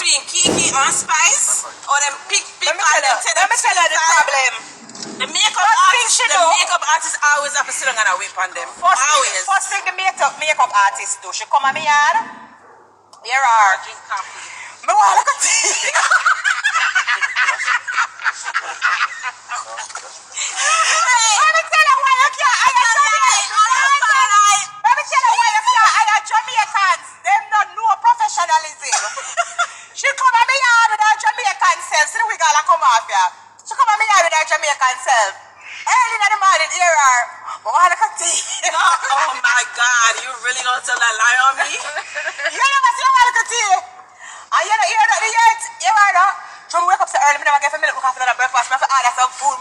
between Kiki and Spice, or them pick Let me tell you the problem. The makeup artist always have to sit on a whip on them. First thing the makeup artist do, she come at me yard. Here are Drink coffee. me want like a tea. Let me tell you why you can't hire Jamaicans. Them not know professionalism. She come at me yard with her Jamaican self. See the wig all come off here. She come at me yard with her Jamaican self. Early in the morning, here are me want like a tea. No, oh my God, you really gonna tell that lie on me? You never see one like a tea. And you don't hear that yet. You are not. So we wake up so early, we never get for milk after that breakfast. We have to order some food.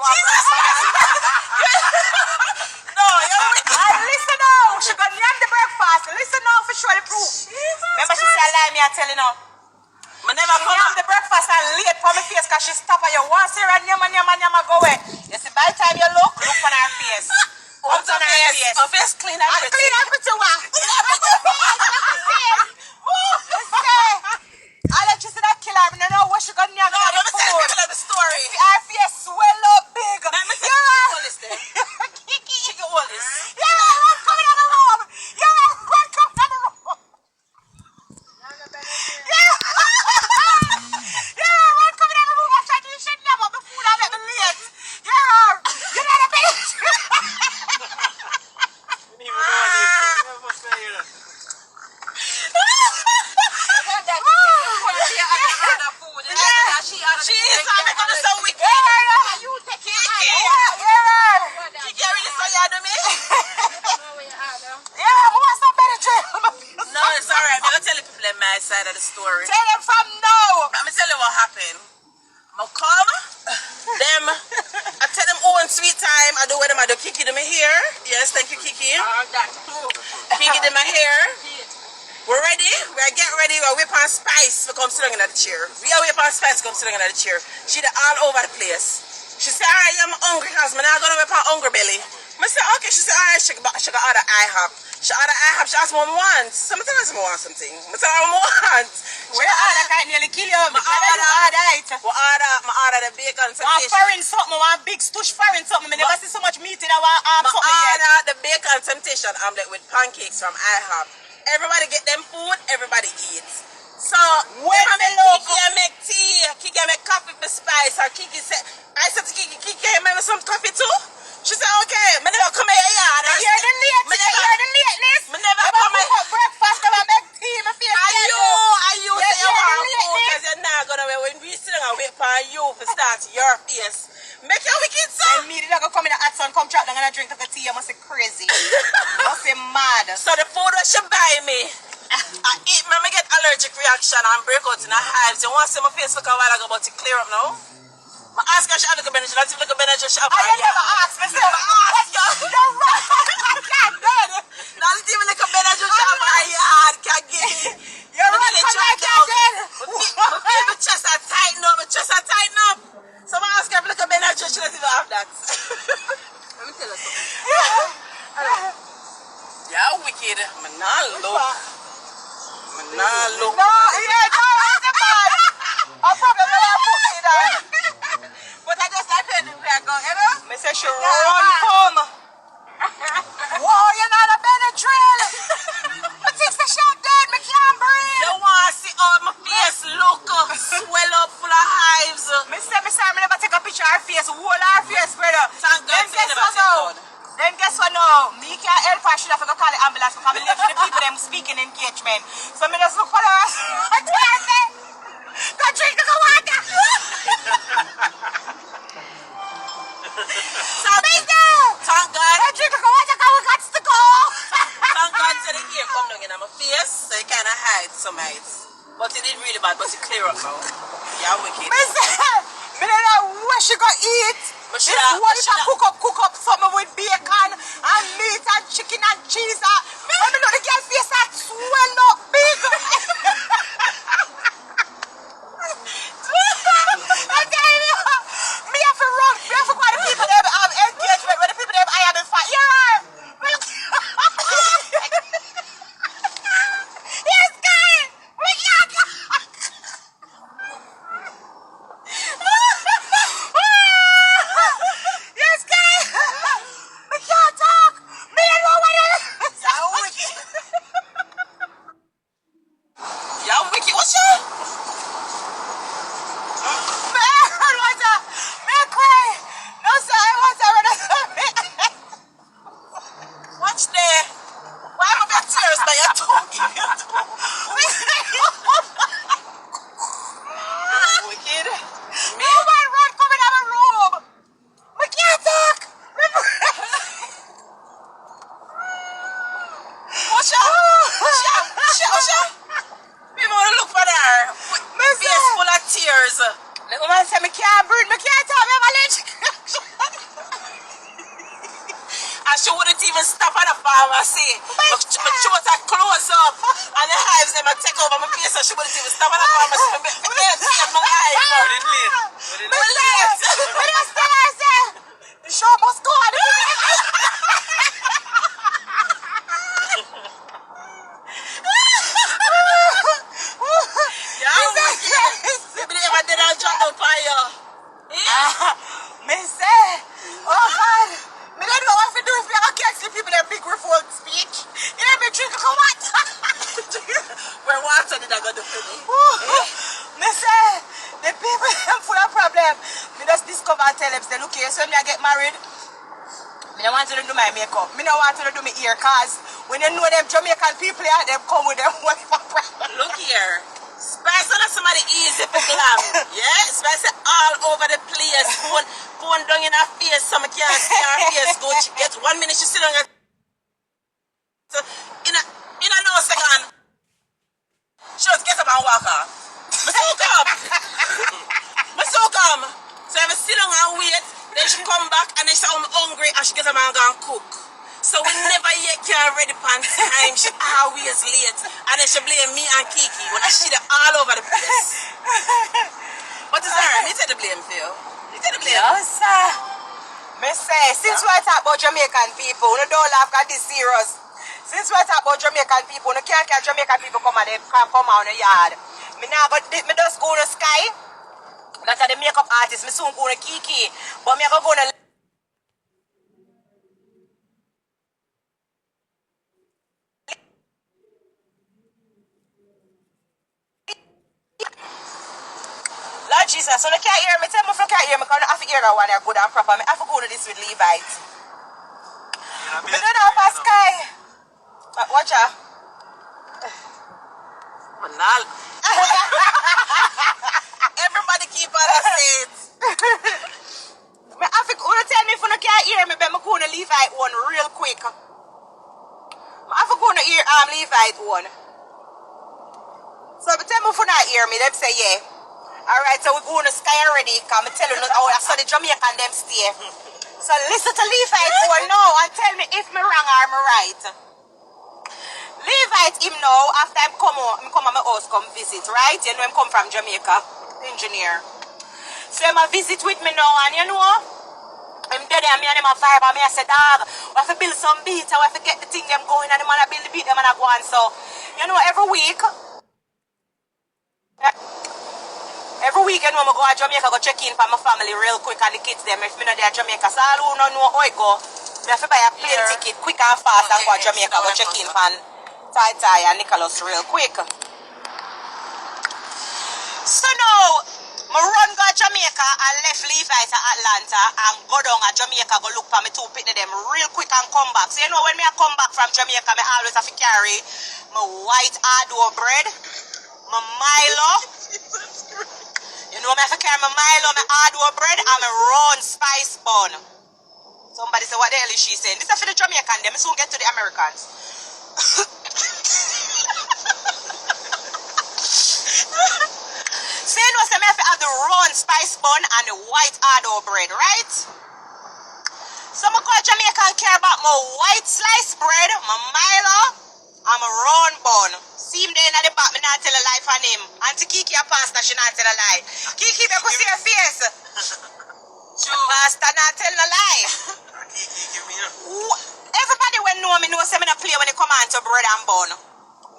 No, and listen now. She got name the breakfast. Listen now for sure the proof. Remember she said lie me, I tell you now. I never come up the breakfast and late for my face because she stop at your once here and nyama go away. You see, by the time you look on her face. What's on her face? Her face clean and pretty. Clean and pretty one. I'll let you see that killer. I don't know what she got near no, let me tell you the story. Her face swell up big. Let me tell you all this thing. She get all this. Yeah, run coming out of the room. Yeah, run coming out of the room. Yeah, run coming out of the room. I'm trying to eat shit now, but the food I let me late. Yeah, you know the bitch. She's making us so wicked. You take it. She can't really say you to me. Yeah, I want some better drink. No, it's alright. I'm going to tell the people on my side of the story. Tell them from now. Let me tell you what happened. I come, them, I tell them, oh, in sweet time, I do what them, I do Kiki to my hair. Yes, thank you, Kiki. Kiki to my hair. We're ready. We are getting ready. We are whip on Spice to come sit down in the chair. We are whip on Spice to come sit down in the chair. She did all over the place. She said, alright, I'm hungry because I'm not going to whip on hungry belly. I said, okay. She said, alright, she got order IHOP. She order IHOP. She asked me what I want. Sometimes I want something. I said, I want. Where order can't nearly kill you. My order the bacon temptation. One foreign something, one big stush foreign something. I never see so much meat in our something yet. Order the bacon temptation omelette with pancakes from IHOP. Everybody get them food, everybody eats. So when Kiki make tea, Kiki make coffee for Spice, or Kiki said, I said to Kiki, Kiki, make some coffee too? She said, okay, I never come here yard. You're the lateness. I never come here. Breakfast, I make tea, I feel Are you say you want food, because you're not going to, when we sit down and wait for you to start your face. Make your wicked son. Then me, they're going to come in the hot sun, come trap, they're going to drink the tea, I must say crazy. I must say mad. So the food that she buy me, I eat, I get allergic reaction and break out in the hives. You want to see my face look a while ago, but it clear up now? I ask her, she had a look at Benadryl, let's look at Benadryl, she have I never asked myself. You're right. I can't do it. Now let's even look at Benadryl, she have a yard, can't get it. You're right, I can't do it. My chest are tighten up, my chest are tighten up. So I ask her, look at Benadryl, she doesn't even have that. Let me tell her something. You're wicked. I'm not look. No, yeah, no, it's the bad. I'm probably going to put it down. But I just like her to go, you know? I say she run come. Whoa, you're not a Benadryl. But it's the shot dead, I can't breathe. You want to see how my face look, swell up full of hives. I never take a picture of her face, whole her face, brother. Thank God you never take one. Then guess what now? Me can't help her, she have to go call the ambulance because I live with the people them speaking engagement. So I just look for her and tell them, go drink the water. So thank God. Go drink the water because we got to go. Thank God to the hair come down in my face, so it kind of hides some heights. But it did really bad, but it clear up now. Yeah, wicked. I don't know what she gonna eat. This one cook up something with bacon and meat and chicken and cheese. Let me know the girl face that swell up big. I tell you, me have to run. Me have to go to the people that have engagement with the people that I have in fight. Yes, guys. My shorts are close up. And the hives them take over my face and she wouldn't even stop at the pharmacy. I can't see my eyes now. My legs. The show must go on. Maybe they ever did a drop down for you. Me say, oh God, me don't know what to do if I can't see people that big revolt speech. You know me drink come on. Where water did I go to for me? Me say, the people them full of problem. Me just discover and tell them, say, look here, so when I get married, me don't want to do my makeup. Me don't want to do my ear, cause when you know them Jamaican people, them come with them whatever problem. Look here. Spice on somebody easy for glam. Yeah? Spice all over the place. Phone down in her face so I can't see her face good. She gets 1 minute she sit on her. So in a no second. She just get up and walk off. Me so come. Me so come. So I sit down and wait. Then she come back and then she say I'm hungry and she get up and go and cook. So we never yet can ready on time. She always late. And then she blame me and Kiki when I shit all over the place. What is her? Me take the blame for you. You take the blame. Yes, sir. Me say, since we talk about Jamaican people, we don't laugh at this serious. Since we talk about Jamaican people, we can't get Jamaican people come and they can't come out in the yard. Me just go to Sky. That's the makeup artist. Me soon go to Kiki. But me go to Lord Jesus, so they can't hear me. Tell me if you can't hear me, because I have to hear that one good and proper. I have to go to this with LiQWYD. I don't know if Sky. Watch out. Everybody keep on her seat. I have to tell me if you can't hear me, but I'm going to LiQWYD one real quick. I have to go to hear LiQWYD one. So tell me if you not hear me, them say yeah. Alright, so we're going to Sky already. Come and tell you how I saw the Jamaican them stay. So listen to LiQWYD for now and tell me if me wrong or me right. LiQWYD him now after I come on my house come visit, right? You know him come from Jamaica, engineer. So him a visit with me now and you know I'm dead and me and him a vibe and me I say dog, we have to build some beats and we have to get the thing them going and them wanna build the beat them and I go on. So you know every weekend when I go to Jamaica, go check in for my family real quick and the kids them. If me not there Jamaica, so all who don't know how it go, I have to buy a plane ticket quick and fast and go to Jamaica, go check in for Tai and Nicholas real quick. So now, I run go to Jamaica and left LiQWYD to Atlanta and go down to Jamaica, go look for me two picnic them real quick and come back. So you know when I come back from Jamaica, I always have to carry my white hard bread, my Milo. You know, I have to carry my Milo, my hard bread, and my round spice bun. Somebody say, what the hell is she saying? This is for the Jamaican, them soon get to the Americans. So you know, so I have to have the round spice bun and the white hard bread, right? So I go to Jamaica and care about my white sliced bread, my Milo, and my round bun. See him there in the back, me not tell a lie for him. Auntie Kiki a pastor, she not tell a lie. Kiki, me could see her face. Pastor not tell no lie. Everybody when know me know say me not play when it come on to bread and bun.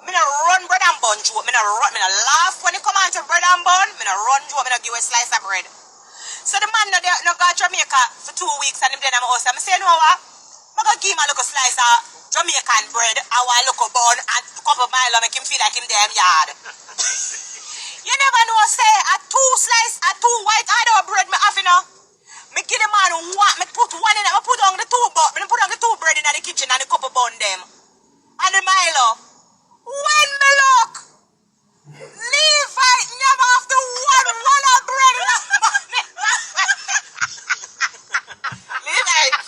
Me not run bread and bun joke. Me not laugh when it come on to bread and bun. Me not run joke. Me not give a slice of bread. So the man no go to Jamaica for 2 weeks and him there in my house. And I say, you know what? I'm going to give him a little slice of Jamaican bread and one little bun and a couple of Milo make him feel like him damn yard. You never know, say, a 2 white hard bread me have, you know. Me give the man one, me put one in it, me put on the two bread in the kitchen and a couple bun them. And the Milo. When me look, LiQWYD never have to one of bread in that money. LiQWYD.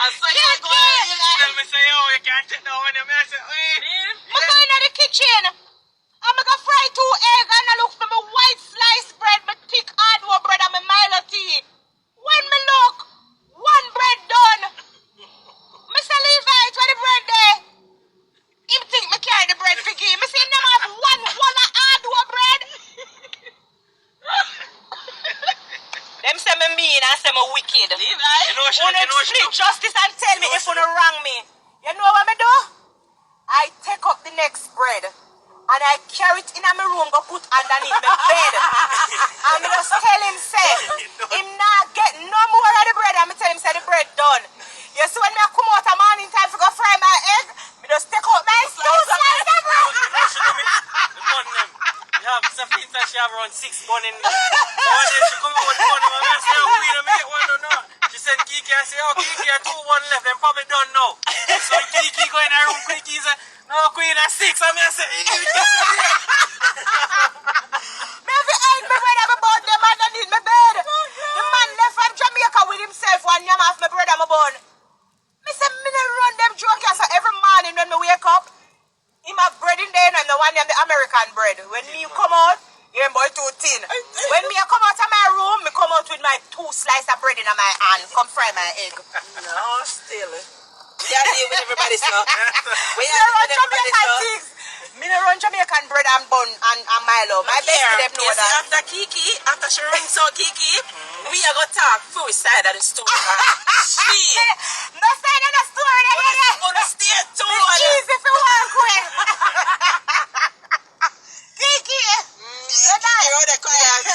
I saw you go on, Tell me say, oh, you can't take that one. I say, I'm going to the kitchen. I'm going to fry 2 mean and say me wicked. Leave I. Wanna split justice and tell me if you wrong me. You know what me do? I take up the next bread and I carry it in my room, go put underneath my bed. And me just tell him, say, him not get no more of the bread. And me tell him, say, the bread done. You see, when me come out a morning time to go fry my egg, me just take out my two slices of bread. You have something that she have around 6 bun in. One day she come out with one and I say, oh, we don't make one or not. She said, Kiki, I say, oh, Kiki, I 2 1 left, them probably don't know. So Kiki go in her room, Kiki say, no, Queen, I 6. I mean, I say, hey, you just say, maybe egg my bread and my bun them underneath my bed. The man left from Jamaica with himself one yam off my bread and my bun. Me say, me no run them joke so every morning when me wake up, him have bread in there and the one yam the American bread. When me come out, yeah, boy too thin. When me come out of my room, me come out with my 2 slices of bread in my hand, come fry my egg. No, still. We are dealing with everybody, sir. We Me are no run dealing with everybody, Jamaican sir. things. Me no run Jamaican bread and bun and Milo. My best to them know Yes, that. after Kiki, after she rings out Kiki, we are going to talk full side of the story. She. No side of the story. On the state too. Easy for one quick. Kiki.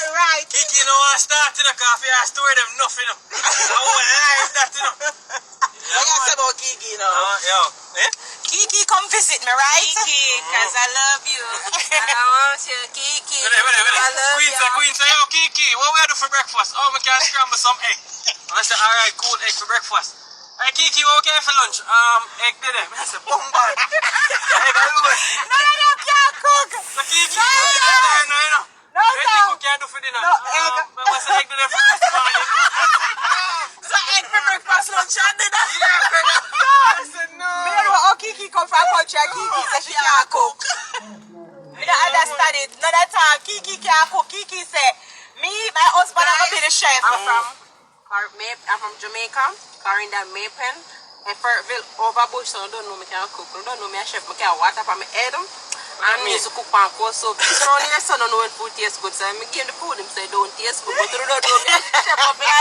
Right. Kiki, no one start in a coffee, I story them nothing. I won't lie that, you know. What you say about Kiki now? Yo, eh? Kiki, come visit me, right? Kiki, because I love you. I want you, Kiki. Wait. I love Queen say, yo, Kiki, what we do for breakfast? Oh, we can scramble some egg. I say, alright, cool, egg for breakfast. Hey, Kiki, what we can for lunch? Egg dinner. I say, boom, bang. Egg, I do it. No, can't cook. So, Kiki, no. No, What can do for dinner? No, egg. I say, egg dinner for this morning. So egg for breakfast, lunch, and dinner? I said, no. Me don't know how Kiki come from country and Kiki says she can't cook. Me don't understand it. No, that time Kiki can't cook. Kiki say, me, my husband, I'm going to be the chef. I'm from Jamaica, Corinda Mapen, and Fertville Overbush, so I don't know me can cook. I don't know me a chef, I can water for my head. And me to cook pan course, so this around here, so I don't know when food tastes good. So I give the food, him say don't taste good, but I don't know me a chef up here.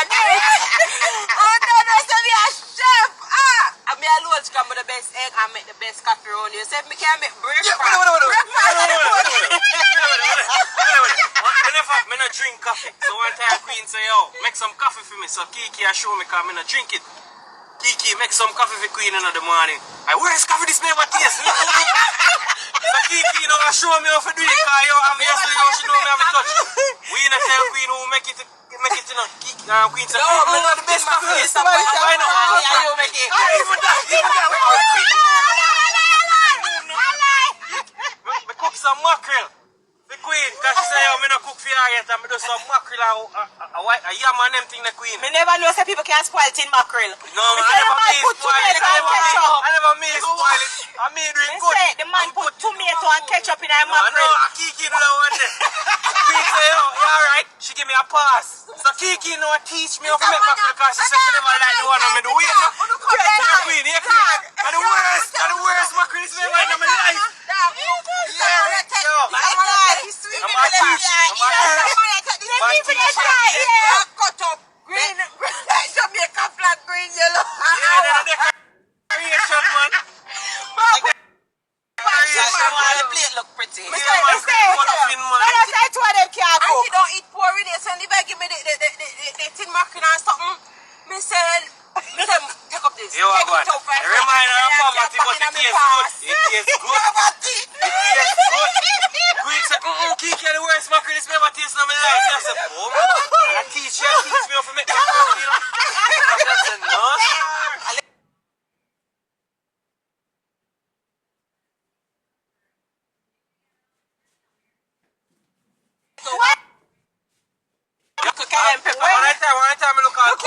Oh, no, so me a chef. And me alone come with the best egg and make the best coffee around here. So if me can make breakfast. Me not drink coffee. So one time Queen say, yo, make some coffee for me. So Kiki I show me because me not drink it. Kiki, make some coffee for Queen in the morning. Where is coffee this never taste? So Kiki, you know, I show me how to do it because yo, obviously she know me have a touch. We not tell Queen who make it, you know. Kiki, Queen say, oh, me not the best coffee. Why not? You make it. Even that. Me cook some mackerel. The Queen, because she say, yo, me not cook for her yet, and me do some mackerel a yam and them thing the Queen. Me never know say people can spoil tin mackerel. No, man, I never me spoil it. I never me spoil it. I me do it good. Say the man put tomato and ketchup in her mackerel. No, Kiki do that one day. Queen say, yo, you alright? She give me a pass. So Kiki know teach me how to make mackerel because she said she never like the one on me do. Wait, no. Queen. And the worst mackerel is me right in my life. Cut up green, Jamaica flag, green, yellow. Yeah, the decoration, man. The plate look pretty. No, say two of them can't And cook. she don't eat poor with it, so if I give me the tin mackerel and something, me say, take up this. Yo, take God. it up first. Reminder of poverty, but it tastes good. It tastes good. Queen said, Kiki, the worst mackerel is never tasted in my life. I said, oh, and I teach me how to make mackerel, you know. I said, no. One time I look at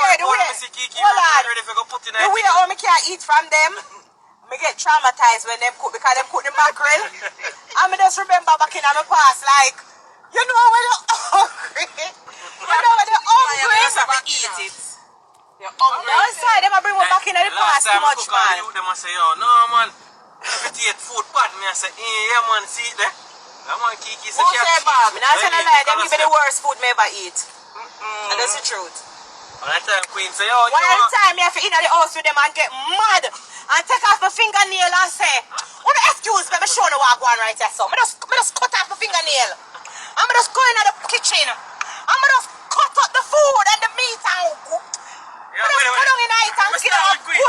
Kiki, ready for go put in the way how me can't eat from them, me get traumatized when them cook because them cook the mackerel. And me just remember back in my past, like, you know when you're hungry. You have to eat it. You're hungry. Outside, them a bring me back in the past too much, man. Them a say, yo, no man, if it eat food bad, me I say, yeah man, see it there. That man Kiki say, Me not say no lie, them give me the worst food me ever eat. And that's the truth. All the time Queen say, yo, One time me have to in the house with them and get mad and take off my fingernail and say, "Wanna excuse me, me show you what I go on right here, so me just cut off my fingernail. And me just go in the kitchen and me just cut up the food and the meat and Yeah, me just go down in it and get up good